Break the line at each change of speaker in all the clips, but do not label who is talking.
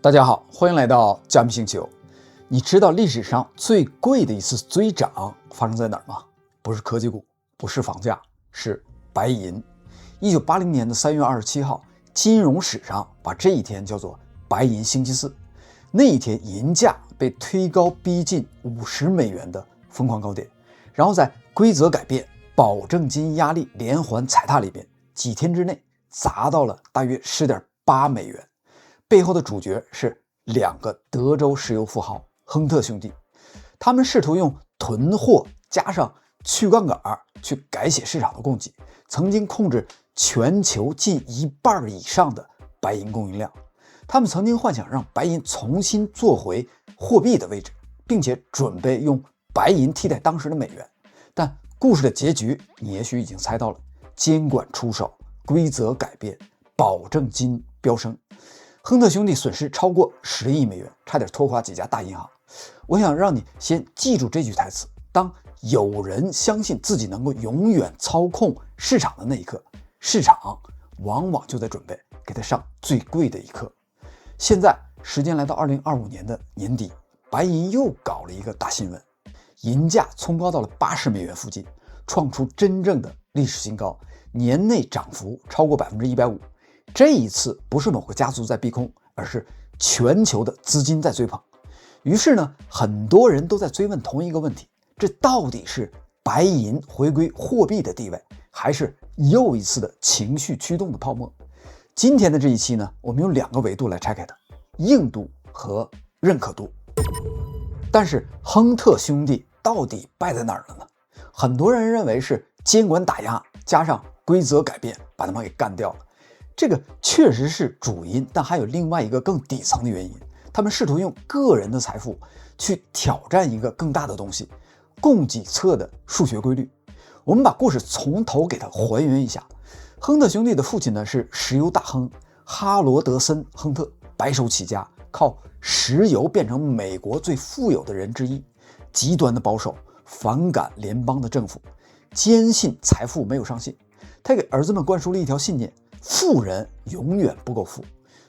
大家好，欢迎来到加密星球。你知道历史上最贵的一次追涨发生在哪儿吗？不是科技股，不是房价，是白银。1980年的3月27号，金融史上把这一天叫做白银星期四。那一天，银价被推高逼近$50的疯狂高点，然后在规则改变、保证金压力连环踩踏里边，几天之内砸到了大约$10.8。背后的主角是两个德州石油富豪亨特兄弟，他们试图用囤货加上去杠杆去改写市场的供给，曾经控制全球近1半以上的白银供应量。他们曾经幻想让白银重新做回货币的位置，并且准备用白银替代当时的美元。但故事的结局你也许已经猜到了，监管出手，规则改变，保证金飙升。亨特兄弟损失超过10亿美元，差点拖垮几家大银行。我想让你先记住这句台词：当有人相信自己能够永远操控市场的那一刻，市场往往就在准备给他上最贵的一课。现在时间来到2025年的年底，白银又搞了一个大新闻，银价冲高到了$80附近，创出真正的历史新高，年内涨幅超过150%。这一次不是某个家族在逼空，而是全球的资金在追捧。于是呢，很多人都在追问同一个问题：这到底是白银回归货币的地位，还是又一次的情绪驱动的泡沫？今天的这一期呢，我们用2个维度来拆开它：硬度和认可度。但是亨特兄弟到底败在哪儿了呢？很多人认为是监管打压加上规则改变把他们给干掉了。这个确实是主因，但还有另外一个更底层的原因。他们试图用个人的财富去挑战一个更大的东西——供给侧的数学规律。我们把故事从头给它还原一下。亨特兄弟的父亲呢是石油大亨哈罗德森·亨特，白手起家，靠石油变成美国最富有的人之一。极端的保守，反感联邦的政府，坚信财富没有上限。他给儿子们灌输了一条信念：富人永远不够富。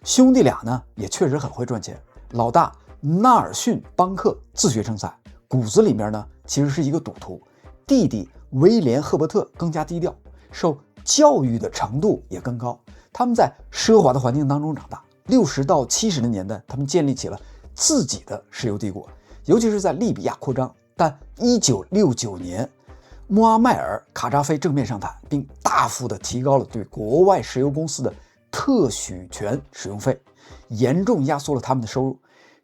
兄弟俩呢也确实很会赚钱。老大纳尔逊·邦克自学成才，骨子里面呢其实是一个赌徒。弟弟威廉·赫伯特更加低调，受教育的程度也更高。他们在奢华的环境当中长大。60到70的年代，他们建立起了自己的石油帝国，尤其是在利比亚扩张。但1969年穆阿迈尔·卡扎菲正面上台，并大幅地提高了对国外石油公司的特许权使用费，严重压缩了他们的收入。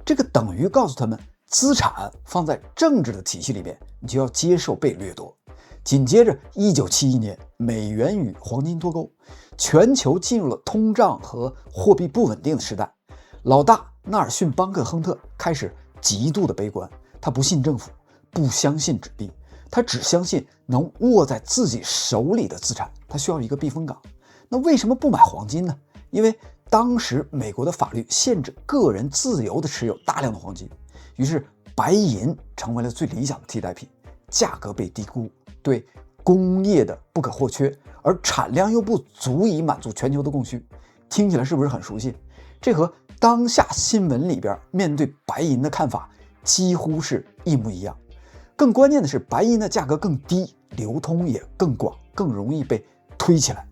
这个等于告诉他们，资产放在政治的体系里面，你就要接受被掠夺。紧接着1971年，美元与黄金脱钩，全球进入了通胀和货币不稳定的时代。老大纳尔逊·邦克·亨特开始极度的悲观，他不信政府，不相信纸币，他只相信能握在自己手里的资产，他需要一个避风港。那为什么不买黄金呢？因为当时美国的法律限制个人自由的持有大量的黄金，于是白银成为了最理想的替代品，价格被低估，对工业的不可或缺，而产量又不足以满足全球的供需。听起来是不是很熟悉？这和当下新闻里边面对白银的看法几乎是一模一样。更关键的是，白银的价格更低，流通也更广，更容易被推起来。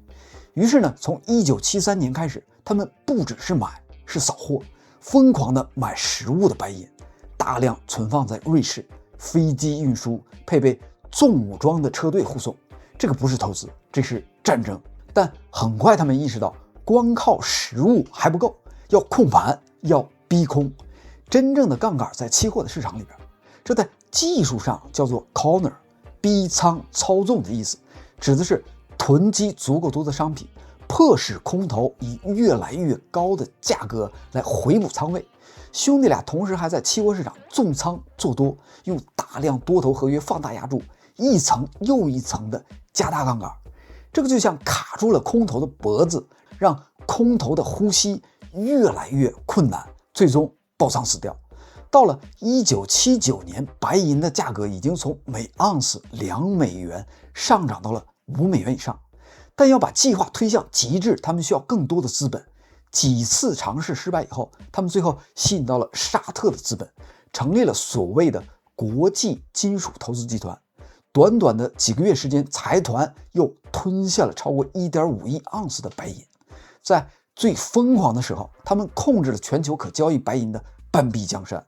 于是呢，从1973年开始，他们不只是买，是扫货，疯狂的买实物的白银，大量存放在瑞士，飞机运输，配备重武装的车队护送。这个不是投资，这是战争。但很快他们意识到，光靠实物还不够，要控盘，要逼空。真正的杠杆在期货的市场里边，这在技术上叫做 corner， 逼仓操纵的意思，指的是囤积足够多的商品，迫使空头以越来越高的价格来回补仓位。兄弟俩同时还在期货市场重仓做多，用大量多头合约放大压注，一层又一层的加大杠杆。这个就像卡住了空头的脖子，让空头的呼吸越来越困难，最终爆仓死掉。到了1979年，白银的价格已经从每盎司$2上涨到了$5以上。但要把计划推向极致，他们需要更多的资本。几次尝试失败以后，他们最后吸引到了沙特的资本，成立了所谓的国际金属投资集团。短短的几个月时间，财团又吞下了超过 1.5 亿盎司的白银。在最疯狂的时候，他们控制了全球可交易白银的半壁江山，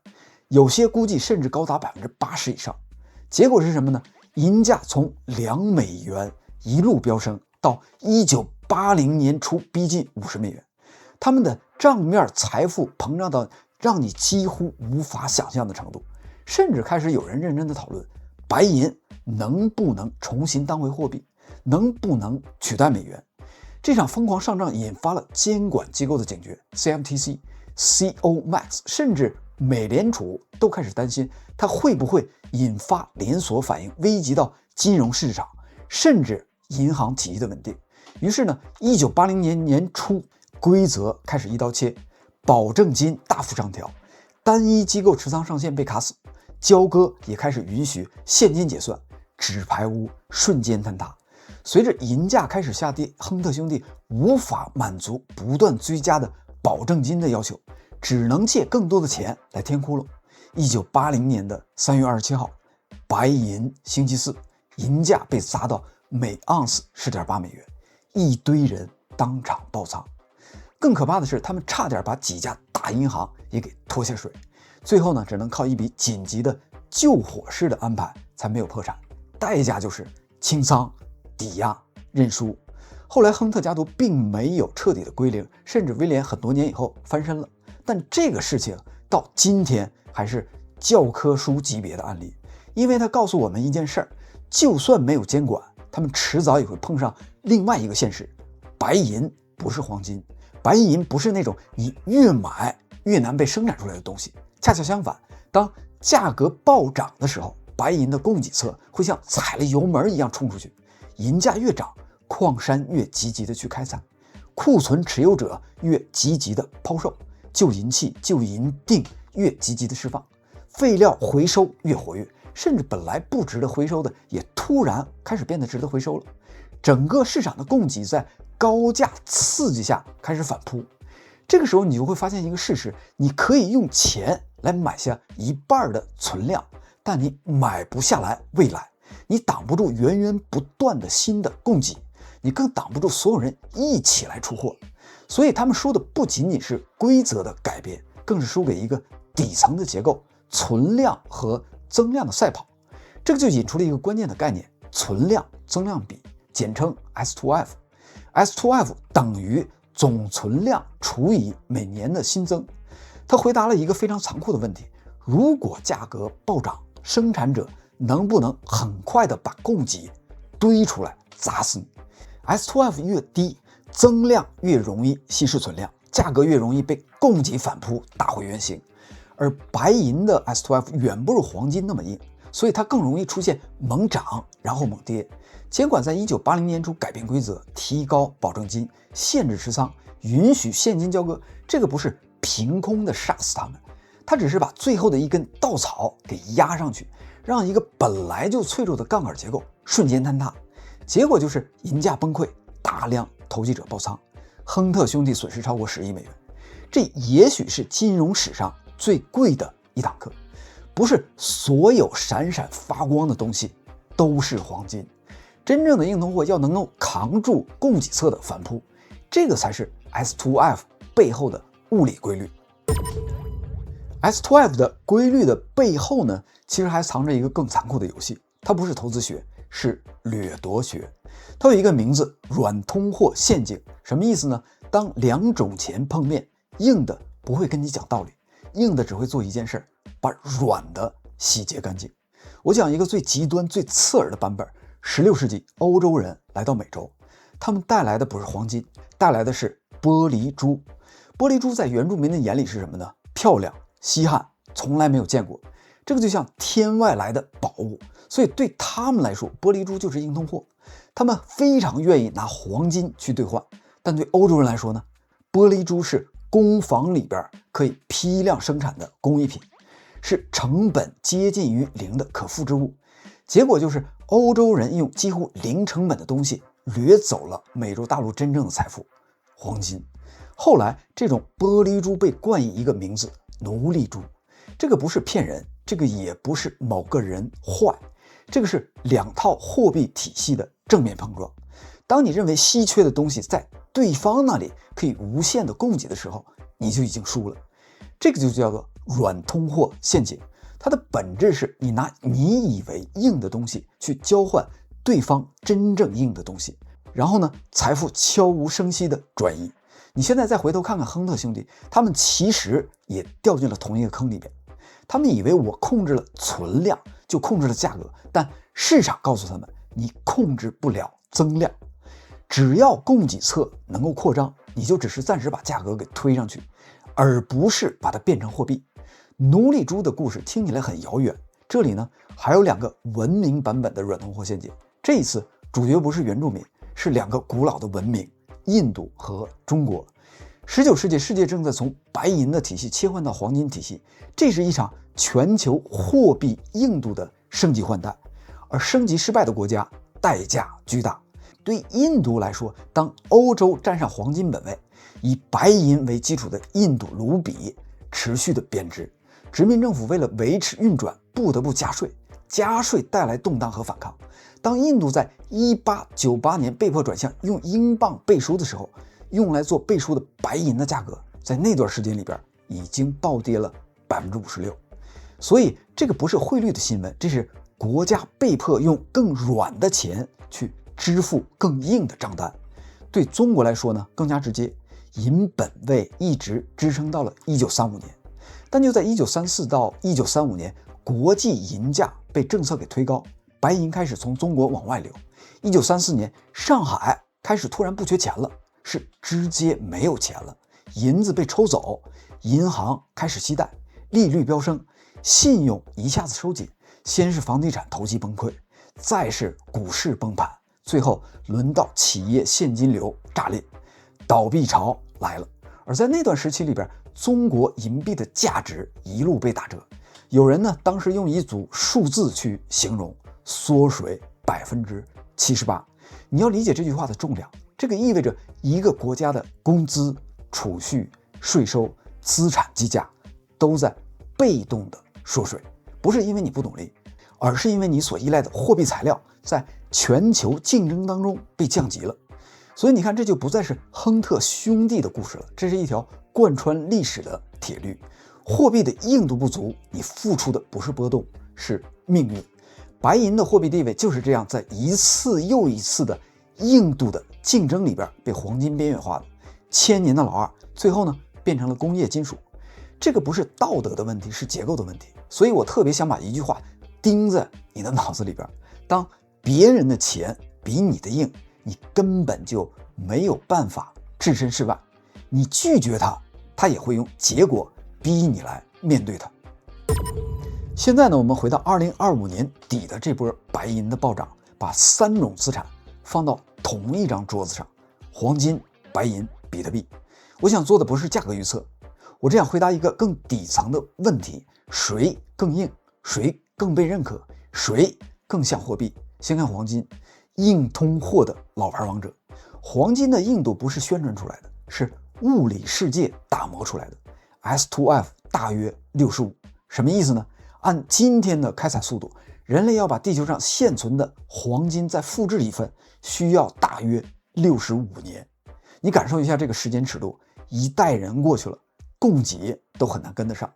有些估计甚至高达 80% 以上。结果是什么呢？银价从$2一路飙升到1980年初逼近$50，他们的账面财富膨胀到让你几乎无法想象的程度，甚至开始有人认真的讨论白银能不能重新当回货币，能不能取代美元。这场疯狂上涨引发了监管机构的警觉 ，CFTC、COMEX 甚至美联储都开始担心它会不会引发连锁反应，危及到金融市场甚至银行体系的稳定。于是呢，1980年年初，规则开始一刀切，保证金大幅上调，单一机构持仓上限被卡死，交割也开始允许现金结算，纸牌屋瞬间坍塌。随着银价开始下跌，亨特兄弟无法满足不断追加的保证金的要求，只能借更多的钱来填窟窿。1980年的3月27号，白银星期四，银价被砸到每盎司10.8美元，一堆人当场爆仓。更可怕的是，他们差点把几家大银行也给拖下水，最后呢，只能靠一笔紧急的救火式的安排才没有破产，代价就是清仓、抵押、认输。后来亨特家族并没有彻底的归零，甚至威廉很多年以后翻身了。但这个事情到今天还是教科书级别的案例，因为它告诉我们一件事儿：就算没有监管，他们迟早也会碰上另外一个现实，白银不是黄金，白银不是那种你越买越难被生产出来的东西。恰恰相反，当价格暴涨的时候，白银的供给侧会像踩了油门一样冲出去，银价越涨，矿山越积极的去开采，库存持有者越积极的抛售，旧银器、旧银锭越积极的释放，废料回收越活跃，甚至本来不值得回收的也突然开始变得值得回收了。整个市场的供给在高价刺激下开始反扑。这个时候你就会发现一个事实，你可以用钱来买下一半的存量，但你买不下来未来，你挡不住源源不断的新的供给，你更挡不住所有人一起来出货。所以他们输的不仅仅是规则的改变，更是输给一个底层的结构，存量和增量的赛跑。这个就引出了一个关键的概念，存量增量比，简称 S2F。S2F 等于总存量除以每年的新增。它回答了一个非常残酷的问题：如果价格暴涨，生产者能不能很快的把供给堆出来砸死你？ S2F 越低，增量越容易稀释存量，价格越容易被供给反扑打回原形。而白银的 S2F 远不如黄金那么硬，所以它更容易出现猛涨然后猛跌。监管在1980年初改变规则，提高保证金，限制持仓，允许现金交割。这个不是凭空的杀死他们，它只是把最后的一根稻草给压上去，让一个本来就脆弱的杠杆结构瞬间坍塌。结果就是银价崩溃，大量投机者爆仓，亨特兄弟损失超过10亿美元。这也许是金融史上最贵的一堂课。不是所有闪闪发光的东西都是黄金，真正的硬通货要能够扛住供给侧的反扑，这个才是 S2F 背后的物理规律。S2F 的规律的背后呢，其实还藏着一个更残酷的游戏，它不是投资学，是掠夺学。它有一个名字，软通货陷阱。什么意思呢？当两种钱碰面，硬的不会跟你讲道理，硬的只会做一件事，把软的洗劫干净。我讲一个最极端最刺耳的版本，16世纪欧洲人来到美洲，他们带来的不是黄金，带来的是玻璃珠。玻璃珠在原住民的眼里是什么呢？漂亮、稀罕，从来没有见过，这个就像天外来的宝物。所以对他们来说，玻璃珠就是硬通货，他们非常愿意拿黄金去兑换。但对欧洲人来说呢，玻璃珠是工坊里边可以批量生产的工艺品，是成本接近于零的可复制物。结果就是欧洲人用几乎零成本的东西掠走了美洲大陆真正的财富——黄金。后来这种玻璃珠被冠以一个名字奴隶珠，这个不是骗人，这个也不是某个人坏，这个是两套货币体系的正面碰撞。当你认为稀缺的东西在对方那里可以无限的供给的时候，你就已经输了。这个就叫做软通货陷阱，它的本质是你拿你以为硬的东西去交换对方真正硬的东西，然后呢，财富悄无声息的转移。你现在再回头看看亨特兄弟，他们其实也掉进了同一个坑里边。他们以为我控制了存量就控制了价格，但市场告诉他们，你控制不了增量。只要供给侧能够扩张，你就只是暂时把价格给推上去，而不是把它变成货币。奴隶猪的故事听起来很遥远，这里呢还有两个文明版本的软通货陷阱。这一次主角不是原住民，是两个古老的文明，印度和中国。19世纪世界正在从白银的体系切换到黄金体系，这是一场全球货币硬度的升级换代，而升级失败的国家代价巨大。对印度来说，当欧洲站上黄金本位，以白银为基础的印度卢比持续的贬值，殖民政府为了维持运转不得不加税，加税带来动荡和反抗。当印度在1898年被迫转向用英镑背书的时候，用来做背书的白银的价格在那段时间里边已经暴跌了56%。所以这个不是汇率的新闻，这是国家被迫用更软的钱去支付更硬的账单。对中国来说呢，更加直接，银本位一直支撑到了1935年，但就在1934到1935年，国际银价被政策给推高，白银开始从中国往外流。1934年，上海开始突然不缺钱了，是直接没有钱了，银子被抽走，银行开始惜贷，利率飙升，信用一下子收紧，先是房地产投机崩溃，再是股市崩盘，最后轮到企业现金流炸裂，倒闭潮来了。而在那段时期里边，中国银币的价值一路被打折。有人呢，当时用一组数字去形容，缩水78%。你要理解这句话的重量，这个意味着一个国家的工资、储蓄、税收、资产计价都在被动的缩水，不是因为你不努力，而是因为你所依赖的货币材料在全球竞争当中被降级了。所以你看，这就不再是亨特兄弟的故事了，这是一条贯穿历史的铁律。货币的硬度不足，你付出的不是波动，是命运。白银的货币地位就是这样，在一次又一次的硬度的竞争里边被黄金边缘化的。1000年的老二，最后呢变成了工业金属。这个不是道德的问题，是结构的问题。所以我特别想把一句话钉在你的脑子里边：当别人的钱比你的硬，你根本就没有办法置身事外。你拒绝它，它也会用结果逼你来面对它。现在呢，我们回到2025年底的这波白银的暴涨，把3种资产放到同一张桌子上：黄金、白银、比特币。我想做的不是价格预测，我只想回答一个更底层的问题：谁更硬？谁更被认可？谁更像货币？先看黄金，硬通货的老牌王者。黄金的硬度不是宣传出来的，是物理世界打磨出来的。S2F 大约65，什么意思呢？按今天的开采速度，人类要把地球上现存的黄金再复制一份，需要大约65年。你感受一下这个时间尺度，一代人过去了，供给都很难跟得上。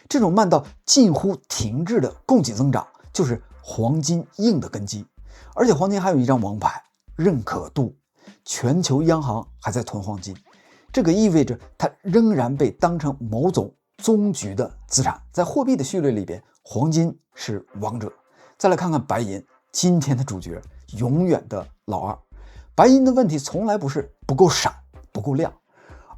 这种慢到近乎停滞的供给增长，就是黄金硬的根基。而且黄金还有一张王牌，认可度。全球央行还在囤黄金，这个意味着它仍然被当成某种终局的资产。在货币的序列里边，黄金是王者。再来看看白银，今天的主角，永远的老二。白银的问题从来不是不够闪、不够亮，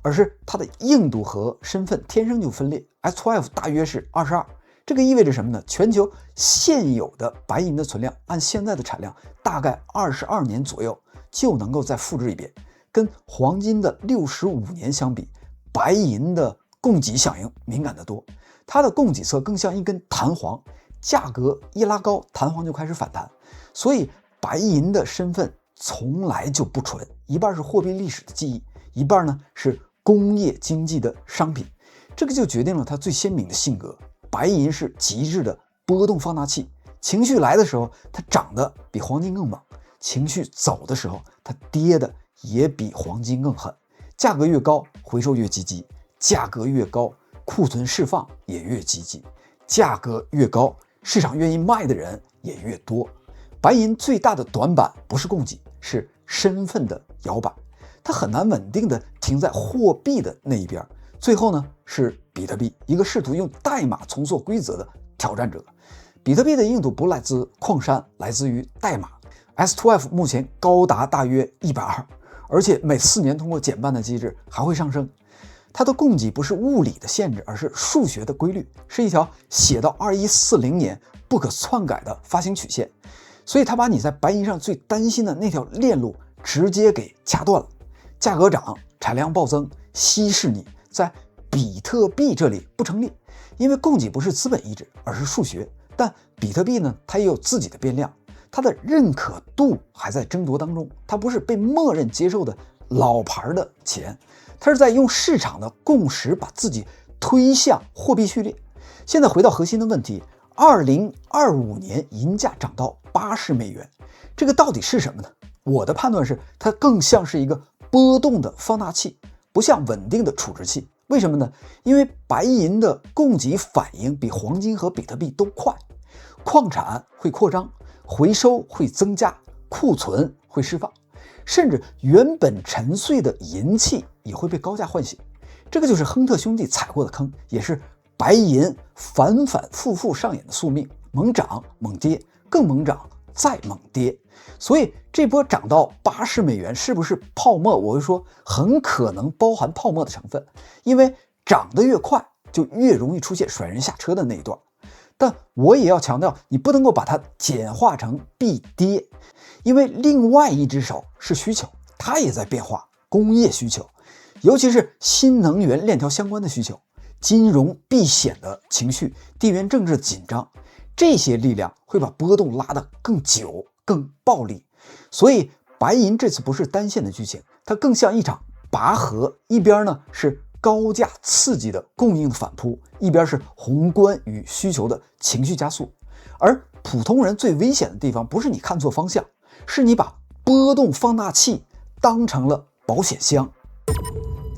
而是它的硬度和身份天生就分裂。S2F 大约是22，这个意味着什么呢？全球现有的白银的存量，按现在的产量，大概22年左右就能够再复制一遍。跟黄金的65年相比，白银的供给响应敏感得多，它的供给侧更像一根弹簧，价格一拉高，弹簧就开始反弹。所以白银的身份从来就不纯，一半是货币历史的记忆，一半呢是工业经济的商品，这个就决定了它最鲜明的性格。白银是极致的波动放大器，情绪来的时候，它涨得比黄金更猛；情绪走的时候，它跌的也比黄金更狠。价格越高，回收越积极；价格越高，库存释放也越积极；价格越高，市场愿意卖的人也越多。白银最大的短板不是供给，是身份的摇摆，它很难稳定的停在货币的那一边。最后呢，是比特币，一个试图用代码重塑规则的挑战者。比特币的硬度不来自矿山，来自于代码。S2F 目前高达大约120，而且每4年通过减半的机制还会上升。它的供给不是物理的限制，而是数学的规律，是一条写到2140年不可篡改的发行曲线。所以它把你在白银上最担心的那条链路直接给掐断了。价格涨，产量暴增，稀释你在比特币这里不成立，因为供给不是资本意志，而是数学。但比特币呢，它也有自己的变量，它的认可度还在争夺当中，它不是被默认接受的老牌的钱，它是在用市场的共识把自己推向货币序列。现在回到核心的问题，2025年银价涨到$80，这个到底是什么呢？我的判断是，它更像是一个波动的放大器，不像稳定的储值器。为什么呢？因为白银的供给反应比黄金和比特币都快，矿产会扩张，回收会增加，库存会释放，甚至原本沉睡的银器也会被高价唤醒。这个就是亨特兄弟踩过的坑，也是白银反反复复上演的宿命：猛涨猛跌，更猛涨再猛跌。所以这波涨到$80是不是泡沫？我会说很可能包含泡沫的成分，因为涨得越快，就越容易出现甩人下车的那一段。但我也要强调，你不能够把它简化成必跌，因为另外一只手是需求，它也在变化。工业需求，尤其是新能源链条相关的需求，金融避险的情绪，地缘政治紧张，这些力量会把波动拉得更久更暴力。所以白银这次不是单线的剧情，它更像一场拔河，一边呢是高价刺激的供应的反扑，一边是宏观与需求的情绪加速。而普通人最危险的地方不是你看错方向，是你把波动放大器当成了保险箱。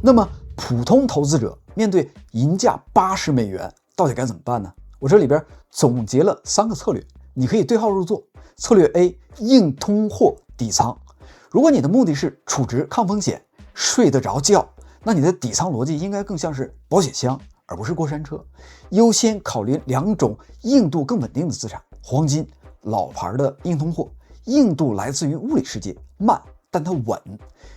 那么普通投资者面对银价$80到底该怎么办呢？我这里边总结了3个策略，你可以对号入座。策略 A， 硬通货底仓。如果你的目的是储值抗风险，睡得着觉，那你的底仓逻辑应该更像是保险箱，而不是过山车。优先考虑2种硬度更稳定的资产：黄金，老牌的硬通货，硬度来自于物理世界，慢但它稳；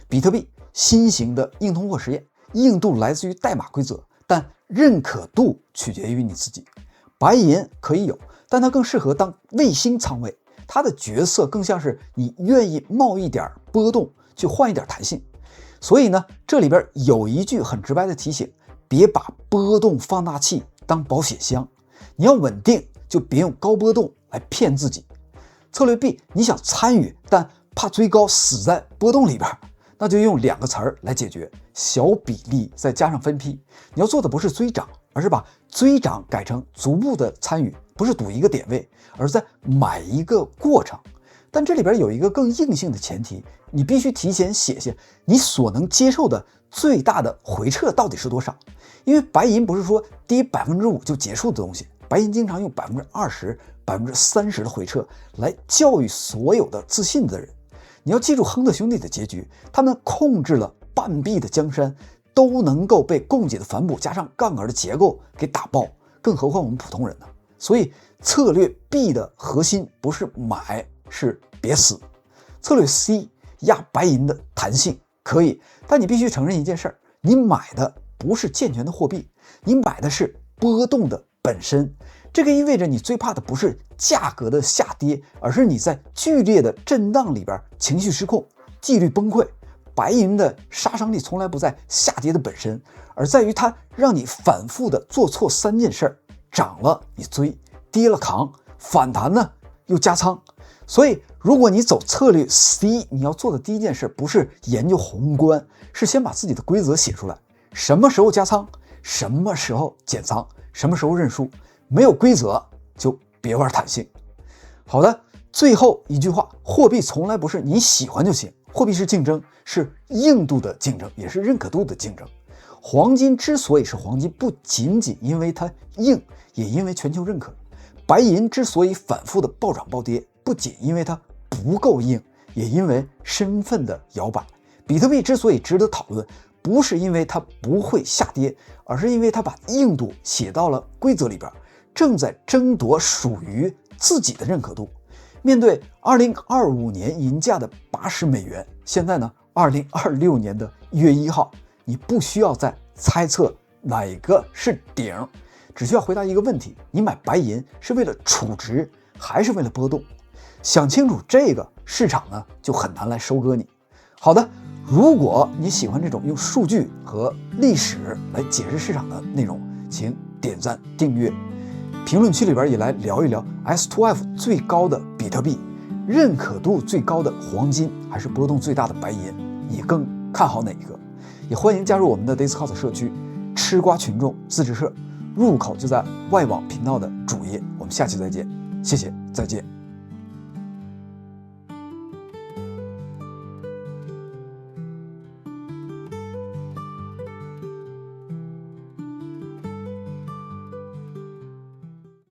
比特币，新型的硬通货实验，硬度来自于代码规则，但认可度取决于你自己。白银可以有，但它更适合当卫星仓位，它的角色更像是你愿意冒一点波动去换一点弹性。所以呢，这里边有一句很直白的提醒：别把波动放大器当保险箱，你要稳定，就别用高波动来骗自己。策略 B， 你想参与，但怕追高死在波动里边，那就用2个词儿来解决：小比例再加上分批。你要做的不是追涨，而是把追涨改成逐步的参与，不是赌一个点位，而在买一个过程。但这里边有一个更硬性的前提，你必须提前写下你所能接受的最大的回撤到底是多少。因为白银不是说跌5%就结束的东西，白银经常用20%、30%的回撤来教育所有的自信的人。你要记住亨特兄弟的结局，他们控制了半壁的江山，都能够被供给的反哺加上杠杆的结构给打爆，更何况我们普通人呢？所以策略 B 的核心不是买，是别死。策略 C， 压白银的弹性可以，但你必须承认一件事儿，你买的不是健全的货币，你买的是波动的本身。这个意味着你最怕的不是价格的下跌，而是你在剧烈的震荡里边情绪失控，纪律崩溃。白银的杀伤力从来不在下跌的本身，而在于它让你反复的做错3件事儿：涨了你追，跌了扛，反弹呢又加仓。所以如果你走策略 C， 你要做的第一件事不是研究宏观，是先把自己的规则写出来，什么时候加仓，什么时候减仓，什么时候认输，没有规则就别玩弹性。好的，最后一句话，货币从来不是你喜欢就行，货币是竞争，是硬度的竞争，也是认可度的竞争。黄金之所以是黄金，不仅仅因为它硬，也因为全球认可。白银之所以反复的暴涨暴跌，不仅因为它不够硬，也因为身份的摇摆。比特币之所以值得讨论，不是因为它不会下跌，而是因为它把硬度写到了规则里边，正在争夺属于自己的认可度。面对2025年银价的$80，现在呢，2026年的1月1号，你不需要再猜测哪个是顶，只需要回答一个问题：你买白银是为了储值，还是为了波动？想清楚这个，市场呢就很难来收割你。好的，如果你喜欢这种用数据和历史来解释市场的内容，请点赞订阅。评论区里边也来聊一聊 S2F 最高的比特币，认可度最高的黄金，还是波动最大的白银？你更看好哪一个？也欢迎加入我们的 Discord 社区，吃瓜群众自治社，入口就在外网频道的主页。我们下期再见，谢谢，再见。